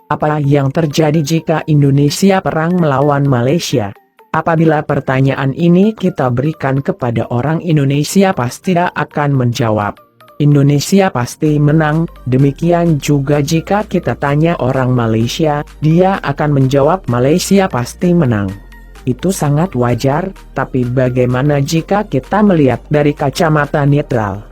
Apa yang terjadi jika Indonesia perang melawan Malaysia? Apabila pertanyaan ini kita berikan kepada orang Indonesia, pasti dia akan menjawab, Indonesia pasti menang. Demikian juga jika kita tanya orang Malaysia, dia akan menjawab Malaysia pasti menang. Itu sangat wajar, tapi bagaimana jika kita melihat dari kacamata netral?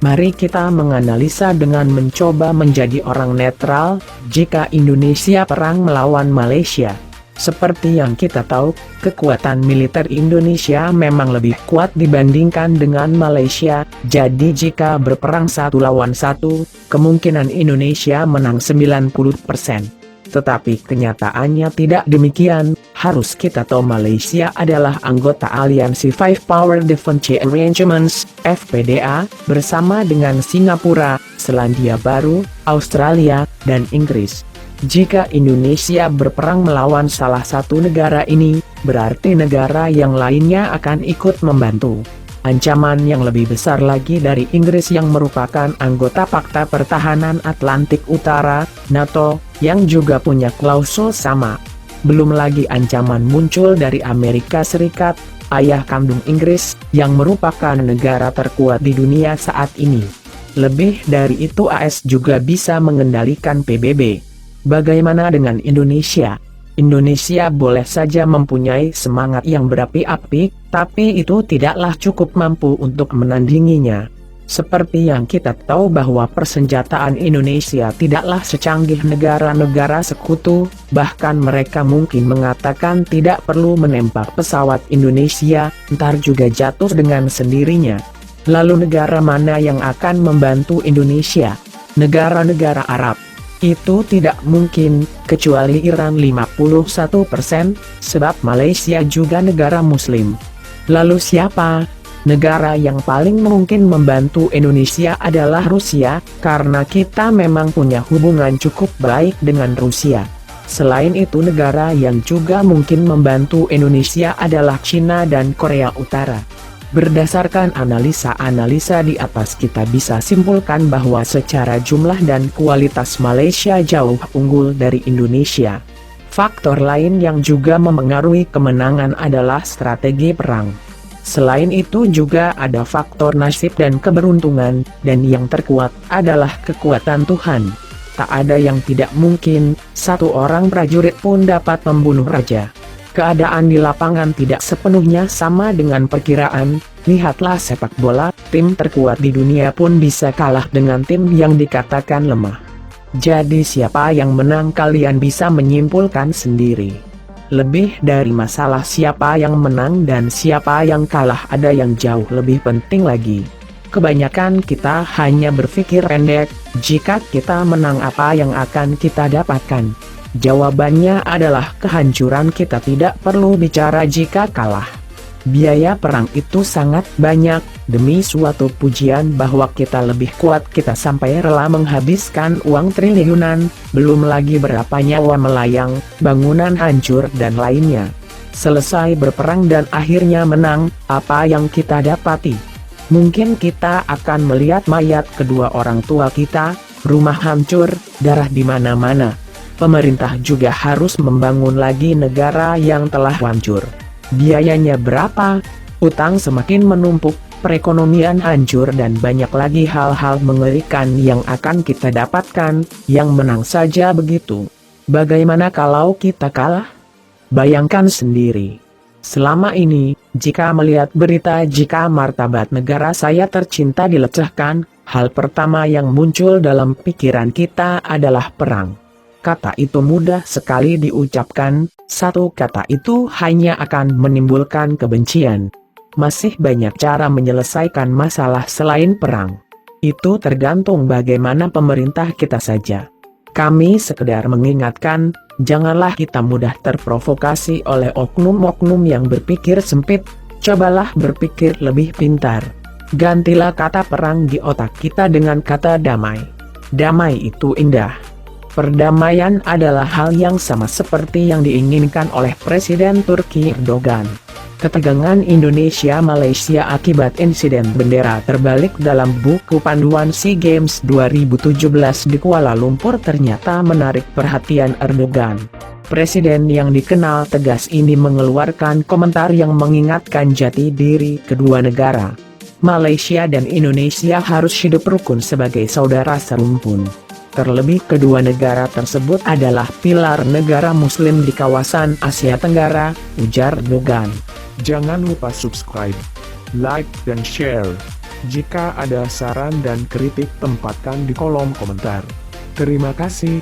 Mari kita menganalisa dengan mencoba menjadi orang netral. Jika Indonesia perang melawan Malaysia, seperti yang kita tahu, kekuatan militer Indonesia memang lebih kuat dibandingkan dengan Malaysia. Jadi jika berperang 1 lawan 1, kemungkinan Indonesia menang 90%. Tetapi kenyataannya tidak demikian. Harus kita tahu Malaysia adalah anggota aliansi Five Power Defense Arrangements, FPDA, bersama dengan Singapura, Selandia Baru, Australia, dan Inggris. Jika Indonesia berperang melawan salah satu negara ini, berarti negara yang lainnya akan ikut membantu. Ancaman yang lebih besar lagi dari Inggris yang merupakan anggota Pakta Pertahanan Atlantik Utara, NATO, yang juga punya klausul sama. Belum lagi ancaman muncul dari Amerika Serikat, ayah kandung Inggris, yang merupakan negara terkuat di dunia saat ini. Lebih dari itu, AS juga bisa mengendalikan PBB. Bagaimana dengan Indonesia? Indonesia boleh saja mempunyai semangat yang berapi-api, tapi itu tidaklah cukup mampu untuk menandinginya. Seperti yang kita tahu bahwa persenjataan Indonesia tidaklah secanggih negara-negara sekutu, bahkan mereka mungkin mengatakan tidak perlu menembak pesawat Indonesia, ntar juga jatuh dengan sendirinya. Lalu negara mana yang akan membantu Indonesia? Negara-negara Arab. Itu tidak mungkin, kecuali Iran 51%, sebab Malaysia juga negara Muslim. Lalu siapa? Negara yang paling mungkin membantu Indonesia adalah Rusia, karena kita memang punya hubungan cukup baik dengan Rusia. Selain itu, negara yang juga mungkin membantu Indonesia adalah Cina dan Korea Utara. Berdasarkan analisa-analisa di atas, kita bisa simpulkan bahwa secara jumlah dan kualitas Malaysia jauh unggul dari Indonesia. Faktor lain yang juga memengaruhi kemenangan adalah strategi perang. Selain itu juga ada faktor nasib dan keberuntungan, dan yang terkuat adalah kekuatan Tuhan. Tak ada yang tidak mungkin, satu orang prajurit pun dapat membunuh raja. Keadaan di lapangan tidak sepenuhnya sama dengan perkiraan. Lihatlah sepak bola, tim terkuat di dunia pun bisa kalah dengan tim yang dikatakan lemah. Jadi siapa yang menang kalian bisa menyimpulkan sendiri. Lebih dari masalah siapa yang menang dan siapa yang kalah, ada yang jauh lebih penting lagi. Kebanyakan kita hanya berpikir pendek, jika kita menang apa yang akan kita dapatkan? Jawabannya adalah kehancuran. Kita tidak perlu bicara jika kalah. Biaya perang itu sangat banyak. Demi suatu pujian bahwa kita lebih kuat, kita sampai rela menghabiskan uang triliunan, belum lagi berapa nyawa melayang, bangunan hancur dan lainnya. Selesai berperang dan akhirnya menang, apa yang kita dapati? Mungkin kita akan melihat mayat kedua orang tua kita, rumah hancur, darah di mana-mana. Pemerintah juga harus membangun lagi negara yang telah hancur. Biayanya berapa? Utang semakin menumpuk, perekonomian hancur dan banyak lagi hal-hal mengerikan yang akan kita dapatkan. Yang menang saja begitu. Bagaimana kalau kita kalah? Bayangkan sendiri. Selama ini, jika melihat berita jika martabat negara saya tercinta dilecehkan, hal pertama yang muncul dalam pikiran kita adalah perang. Kata itu mudah sekali diucapkan, satu kata itu hanya akan menimbulkan kebencian. Masih banyak cara menyelesaikan masalah selain perang. Itu tergantung bagaimana pemerintah kita saja. Kami sekedar mengingatkan, janganlah kita mudah terprovokasi oleh oknum-oknum yang berpikir sempit, cobalah berpikir lebih pintar. Gantilah kata perang di otak kita dengan kata damai. Damai itu indah. Perdamaian adalah hal yang sama seperti yang diinginkan oleh Presiden Turki Erdogan. Ketegangan Indonesia-Malaysia akibat insiden bendera terbalik dalam buku panduan SEA Games 2017 di Kuala Lumpur ternyata menarik perhatian Erdogan. Presiden yang dikenal tegas ini mengeluarkan komentar yang mengingatkan jati diri kedua negara. Malaysia dan Indonesia harus hidup rukun sebagai saudara serumpun. Terlebih kedua negara tersebut adalah pilar negara Muslim di kawasan Asia Tenggara, ujar Erdogan. Jangan lupa subscribe, like, dan share. Jika ada saran dan kritik tempatkan di kolom komentar. Terima kasih.